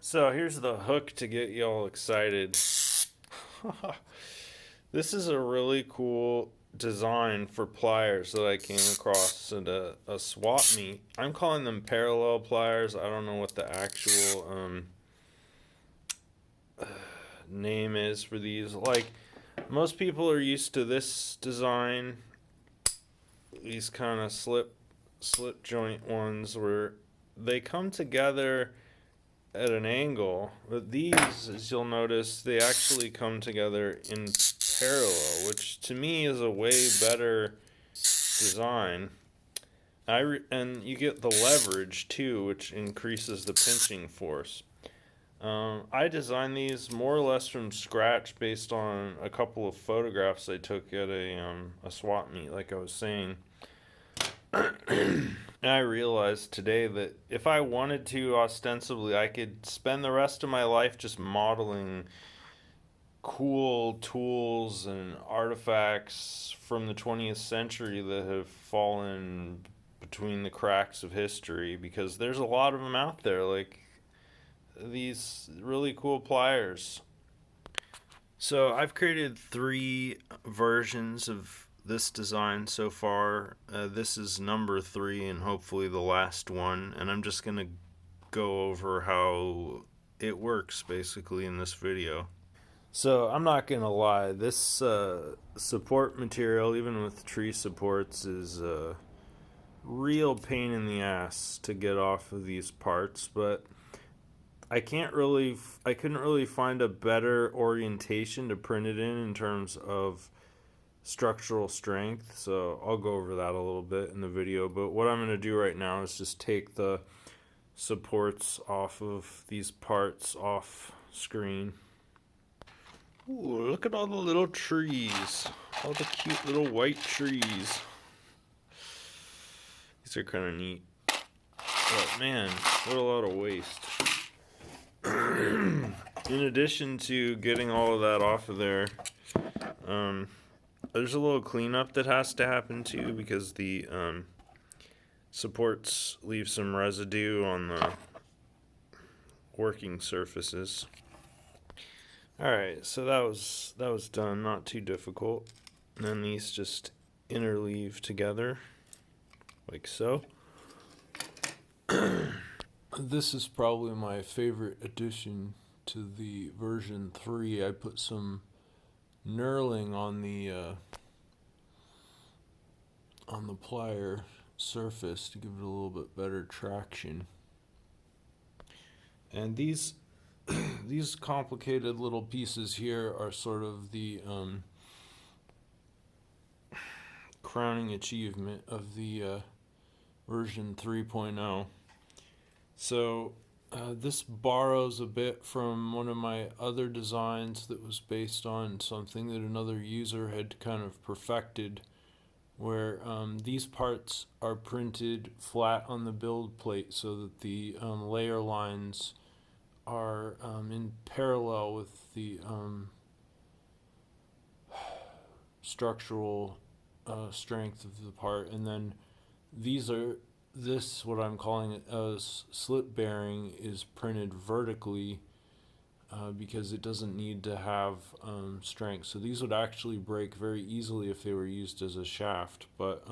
So here's the hook to get y'all excited. This is a really cool design for pliers that I came across at a swap meet. I'm calling them parallel pliers. I don't know what the actual name is for these. Like, most people are used to this design, these kind of slip joint ones where they come together at an angle, but these, as you'll notice, they actually come together in parallel, which to me is a way better design. And you get the leverage too, which increases the pinching force. I designed these more or less from scratch based on a couple of photographs I took at a swap meet, like I was saying. And I realized today that if I wanted to, ostensibly, I could spend the rest of my life just modeling cool tools and artifacts from the 20th century that have fallen between the cracks of history, because there's a lot of them out there, like these really cool pliers. So I've created 3 versions of this design so far. This is number 3 and hopefully the last one. And I'm just going to go over how it works basically in this video. So I'm not going to lie, this support material, even with tree supports, is a real pain in the ass to get off of these parts, but I couldn't really find a better orientation to print it in terms of structural strength. So I'll go over that a little bit in the video. But what I'm going to do right now is just take the supports off of these parts off screen. Ooh, look at all the little trees. All the cute little white trees. These are kind of neat. But man, what a lot of waste. In addition to getting all of that off of there, there's a little cleanup that has to happen too, because the supports leave some residue on the working surfaces. Alright, so that was done, not too difficult. And then these just interleave together, like so. This is probably my favorite addition to the version 3. I put some knurling on the plier surface to give it a little bit better traction. And these these complicated little pieces here are sort of the crowning achievement of the version 3.0. So this borrows a bit from one of my other designs that was based on something that another user had kind of perfected, where these parts are printed flat on the build plate so that the layer lines are in parallel with the structural strength of the part. And then what I'm calling it as slip bearing is printed vertically because it doesn't need to have strength. So these would actually break very easily if they were used as a shaft, but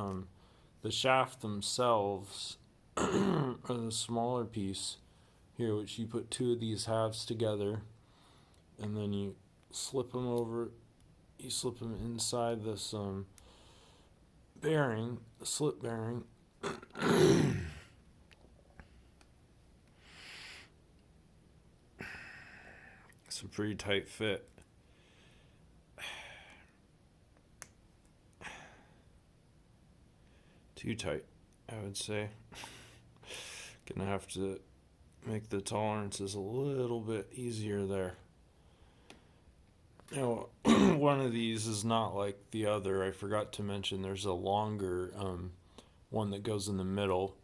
the shaft themselves are the smaller piece here, which you put 2 of these halves together, and then you slip them inside this bearing, the slip bearing. It's a pretty tight fit. Too tight, I would say. Gonna have to make the tolerances a little bit easier there. Now, one of these is not like the other. I forgot to mention there's a longer one that goes in the middle.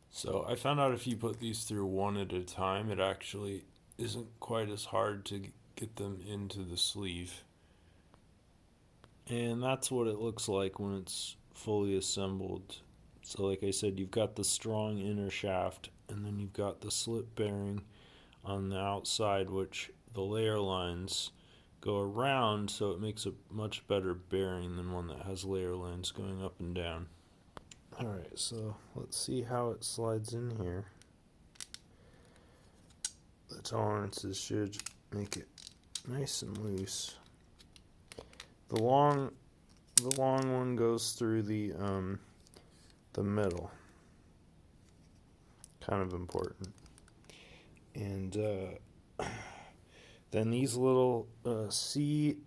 So I found out if you put these through one at a time, it actually isn't quite as hard to get them into the sleeve. And that's what it looks like when it's fully assembled. So like I said, you've got the strong inner shaft and then you've got the slip bearing on the outside, which the layer lines go around, so it makes a much better bearing than one that has layer lines going up and down. Alright, so let's see how it slides in here. The tolerances should make it nice and loose. The long one goes through the middle. Kind of important. And then these little C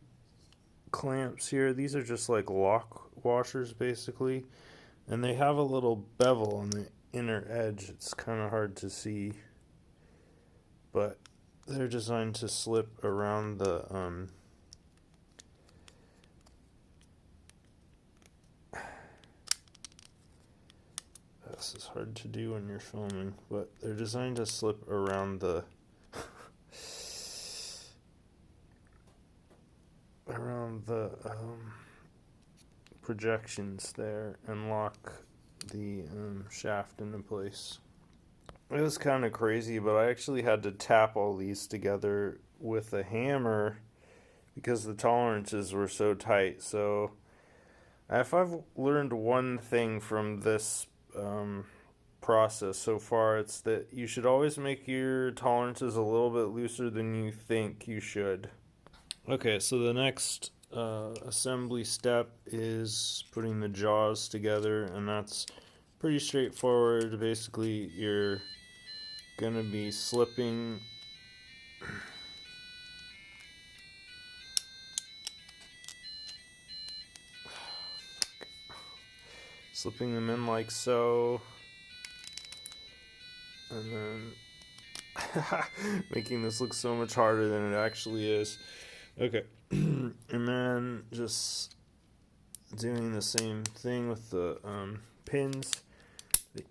clamps here, these are just like lock washers basically, and they have a little bevel on the inner edge. It's kind of hard to see, but they're designed to slip around the this is hard to do when you're filming, but they're designed to slip around the projections there and lock the shaft into place. It was kind of crazy, but I actually had to tap all these together with a hammer because the tolerances were so tight. So if I've learned one thing from this process so far, it's that you should always make your tolerances a little bit looser than you think you should. Okay, so the next assembly step is putting the jaws together, and that's pretty straightforward. Basically, you're gonna be slipping them in like so, and then making this look so much harder than it actually is. Okay, and then just doing the same thing with the pins that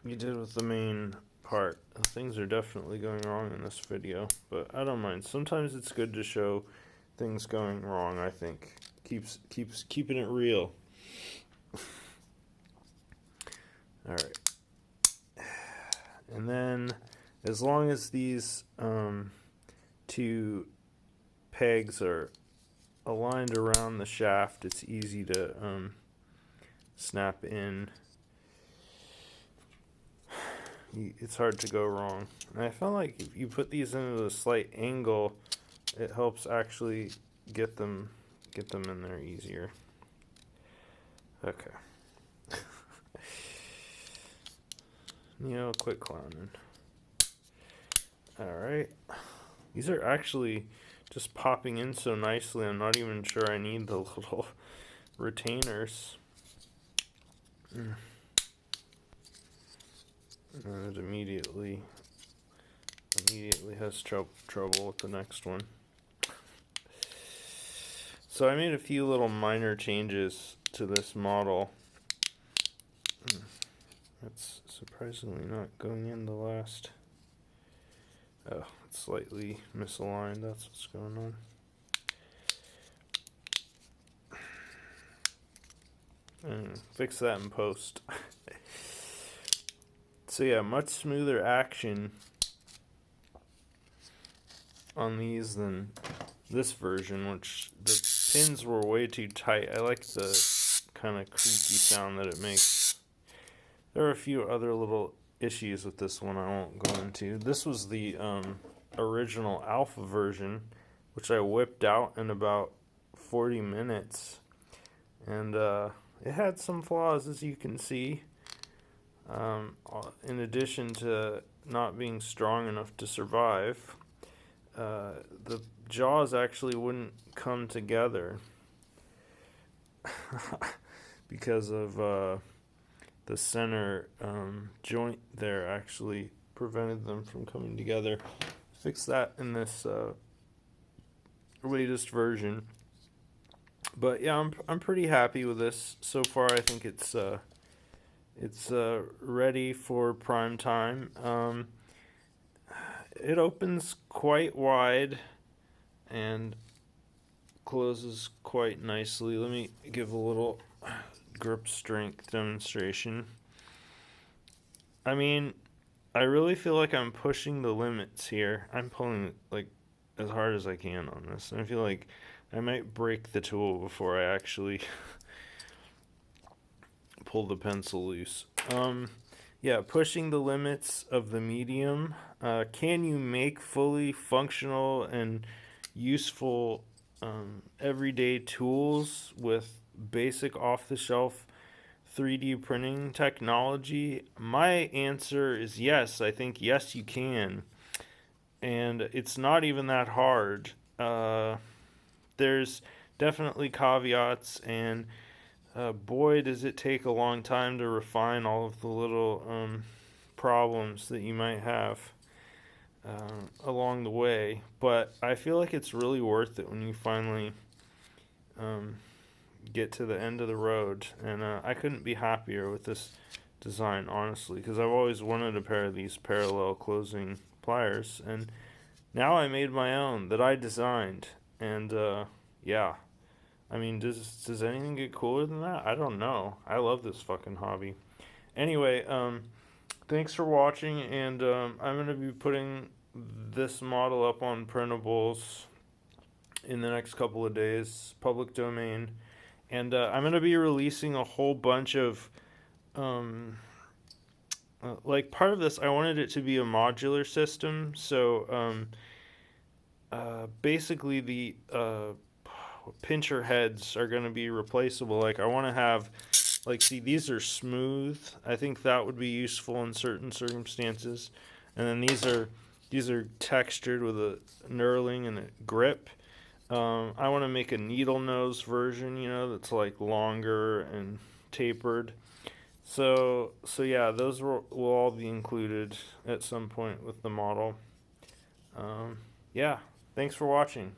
you did with the main part. Things are definitely going wrong in this video, but I don't mind. Sometimes it's good to show things going wrong. I think keeps keeping it real. All right, and then as long as these two pegs are aligned around the shaft, it's easy to snap in. It's hard to go wrong. And I felt like if you put these into a slight angle, it helps actually get them in there easier. Okay. Quit clowning. Alright. These are actually just popping in so nicely, I'm not even sure I need the little retainers. And it immediately has trouble with the next one. So I made a few little minor changes to this model. That's surprisingly not going in the last. Oh, it's slightly misaligned. That's what's going on. And fix that in post. So yeah, much smoother action on these than this version, which the pins were way too tight. I like the kind of creaky sound that it makes. There are a few other little issues with this one I won't go into. This was the original alpha version, which I whipped out in about 40 minutes. And it had some flaws, as you can see. In addition to not being strong enough to survive, the jaws actually wouldn't come together because of the center joint there actually prevented them from coming together. Fix that in this latest version. But yeah, I'm pretty happy with this so far. I think it's ready for prime time. It opens quite wide and closes quite nicely. Let me give a little grip strength demonstration. I mean, I really feel like I'm pushing the limits here. I'm pulling like as hard as I can on this, and I feel like I might break the tool before I actually pull the pencil loose. Yeah, pushing the limits of the medium. Can you make fully functional and useful everyday tools with basic off the shelf 3D printing technology? My answer is yes. I think yes, you can. And it's not even that hard. There's definitely caveats, and boy, does it take a long time to refine all of the little problems that you might have along the way. But I feel like it's really worth it when you finally um, get to the end of the road. And I couldn't be happier with this design, honestly, because I've always wanted a pair of these parallel closing pliers, and now I made my own that I designed. And yeah, I mean, does anything get cooler than that? I don't know. I love this fucking hobby. Anyway, thanks for watching, and I'm gonna be putting this model up on printables in the next couple of days, public domain, and I'm gonna be releasing a whole bunch of um, like part of this. I wanted it to be a modular system, so basically the pincher heads are going to be replaceable. Like I want to have, like, see, these are smooth. I think that would be useful in certain circumstances. And then these are textured with a knurling and a grip. I want to make a needle nose version, that's like longer and tapered. So yeah, those will all be included at some point with the model. Yeah, thanks for watching.